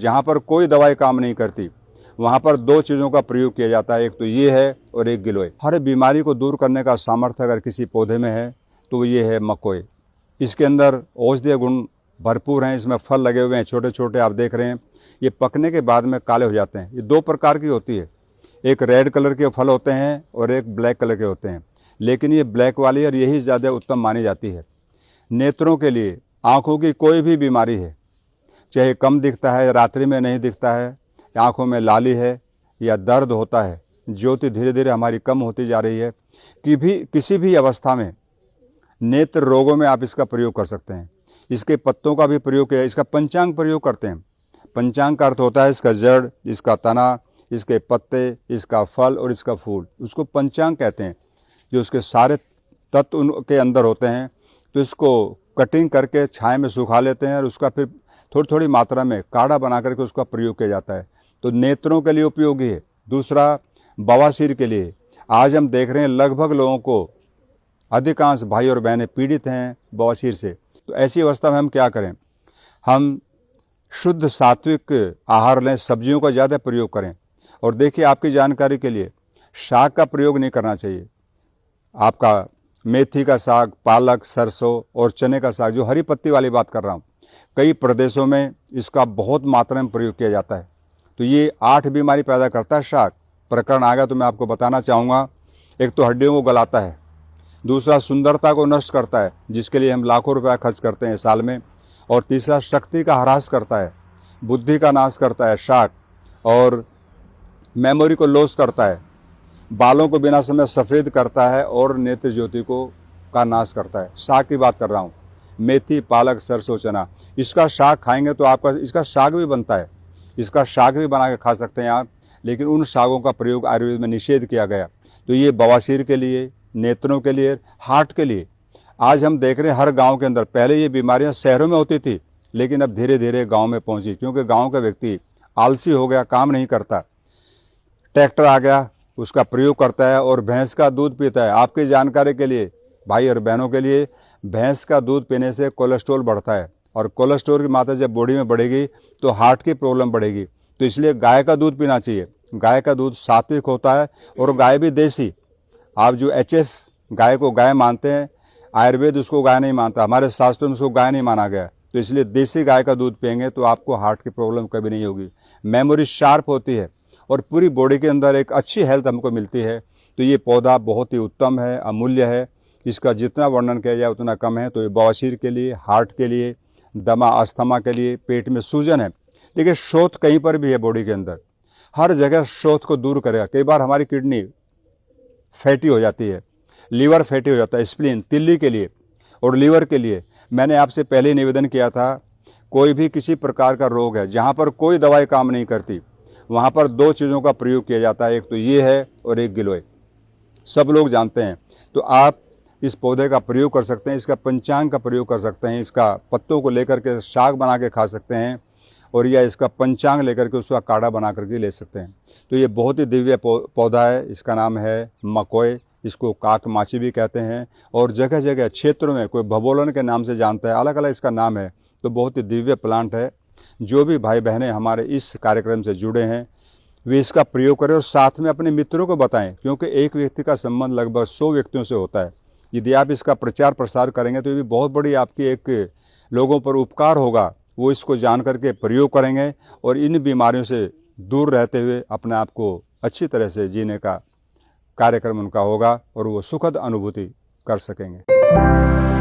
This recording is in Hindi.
जहाँ पर कोई दवाई काम नहीं करती वहाँ पर दो चीज़ों का प्रयोग किया जाता है, एक तो ये है और एक गिलोय। हर बीमारी को दूर करने का सामर्थ्य अगर किसी पौधे में है तो ये है मकोए। इसके अंदर औषधीय गुण भरपूर हैं। इसमें फल लगे हुए हैं छोटे छोटे, आप देख रहे हैं। ये पकने के बाद में काले हो जाते हैं। ये दो प्रकार की होती है, एक रेड कलर के फल होते हैं और एक ब्लैक कलर के होते हैं, लेकिन ये ब्लैक वाली और यही ज़्यादा उत्तम मानी जाती है। नेत्रों के लिए, आँखों की कोई भी बीमारी है, चाहे कम दिखता है, रात्रि में नहीं दिखता है, आँखों में लाली है या दर्द होता है, ज्योति धीरे धीरे हमारी कम होती जा रही है, किसी भी अवस्था में नेत्र रोगों में आप इसका प्रयोग कर सकते हैं। इसके पत्तों का भी प्रयोग किया, इसका पंचांग प्रयोग करते हैं। पंचांग का अर्थ होता है इसका जड़, इसका तना, इसके पत्ते, इसका फल और इसका फूल, उसको पंचांग कहते हैं। जो उसके सारे तत्व उनके अंदर होते हैं, तो इसको कटिंग करके छाया में सुखा लेते हैं और उसका फिर थोड़ी थोड़ी मात्रा में काढ़ा बना करके उसका प्रयोग किया जाता है। तो नेत्रों के लिए उपयोगी है। दूसरा, बवासीर के लिए। आज हम देख रहे हैं लगभग लोगों को, अधिकांश भाई और बहनें पीड़ित हैं बवासीर से। तो ऐसी अवस्था में हम क्या करें? हम शुद्ध सात्विक आहार लें, सब्जियों का ज़्यादा प्रयोग करें। और देखिए, आपकी जानकारी के लिए, साग का प्रयोग नहीं करना चाहिए। आपका मेथी का साग, पालक, सरसों और चने का साग, जो हरी पत्ती वाली बात कर रहा हूँ, कई प्रदेशों में इसका बहुत मात्रा में प्रयोग किया जाता है। तो ये 8 बीमारी पैदा करता है साग। प्रकरण आ गया तो मैं आपको बताना चाहूँगा। एक तो हड्डियों को गलाता है, दूसरा सुंदरता को नष्ट करता है, जिसके लिए हम लाखों रुपया खर्च करते हैं साल में, और तीसरा शक्ति का ह्रास करता है, बुद्धि का नाश करता है साग, और मेमोरी को लॉस करता है, बालों को बिना समय सफ़ेद करता है और नेत्र ज्योति को का नाश करता है। साग की बात कर रहा हूँ, मेथी, पालक, सरसों, चना। इसका साग खाएंगे तो आपका, इसका साग भी बनता है, इसका साग भी बना के खा सकते हैं आप, लेकिन उन सागों का प्रयोग आयुर्वेद में निषेध किया गया। तो ये बवासीर के लिए, नेत्रों के लिए, हार्ट के लिए। आज हम देख रहे हैं हर गांव के अंदर, पहले ये बीमारियां शहरों में होती थी, लेकिन अब धीरे धीरे गांव में पहुंची, क्योंकि गांव का व्यक्ति आलसी हो गया, काम नहीं करता। ट्रैक्टर आ गया, उसका प्रयोग करता है और भैंस का दूध पीता है। आपकी जानकारी के लिए, भाई और बहनों के लिए, भैंस का दूध पीने से कोलेस्ट्रॉल बढ़ता है, और कोलेस्ट्रॉल की मात्रा जब बॉडी में बढ़ेगी तो हार्ट की प्रॉब्लम बढ़ेगी। तो इसलिए गाय का दूध पीना चाहिए। गाय का दूध सात्विक होता है और गाय भी देसी। आप जो HF गाय को गाय मानते हैं, आयुर्वेद उसको गाय नहीं मानता, हमारे शास्त्रों में उसको गाय नहीं माना गया। तो इसलिए देसी गाय का दूध पिएंगे तो आपको हार्ट की प्रॉब्लम कभी नहीं होगी। मेमोरी शार्प होती है और पूरी बॉडी के अंदर एक अच्छी हेल्थ हमको मिलती है। तो ये पौधा बहुत ही उत्तम है, अमूल्य है। इसका जितना वर्णन किया जाए उतना कम है। तो ये बवासीर के लिए, हार्ट के लिए, दमा, अस्थमा के लिए, पेट में सूजन है। देखिए, शोथ कहीं पर भी है बॉडी के अंदर, हर जगह शोथ को दूर करेगा। कई बार हमारी किडनी फैटी हो जाती है, लीवर फैटी हो जाता है, स्प्लीन, तिल्ली के लिए और लीवर के लिए मैंने आपसे पहले ही निवेदन किया था, कोई भी किसी प्रकार का रोग है जहाँ पर कोई दवाई काम नहीं करती, वहाँ पर दो चीज़ों का प्रयोग किया जाता है, एक तो ये है और एक गिलोय। सब लोग जानते हैं। तो आप इस पौधे का प्रयोग कर सकते हैं, इसका पंचांग का प्रयोग कर सकते हैं, इसका पत्तों को लेकर के साग बना के खा सकते हैं, और या इसका पंचांग लेकर के उसका काढ़ा बना करके ले सकते हैं। तो ये बहुत ही दिव्य पौधा है। इसका नाम है मकोय। इसको काक माची भी कहते हैं, और जगह जगह क्षेत्रों में कोई भबोलन के नाम से जानता है, अलग अलग इसका नाम है। तो बहुत ही दिव्य प्लांट है। जो भी भाई बहनें हमारे इस कार्यक्रम से जुड़े हैं वे इसका प्रयोग करें और साथ में अपने मित्रों को बताएं, क्योंकि एक व्यक्ति का संबंध लगभग 100 व्यक्तियों से होता है। यदि आप इसका प्रचार प्रसार करेंगे तो ये भी बहुत बड़ी आपकी एक लोगों पर उपकार होगा। वो इसको जान करके प्रयोग करेंगे और इन बीमारियों से दूर रहते हुए अपने आप को अच्छी तरह से जीने का कार्यक्रम उनका होगा और वो सुखद अनुभूति कर सकेंगे।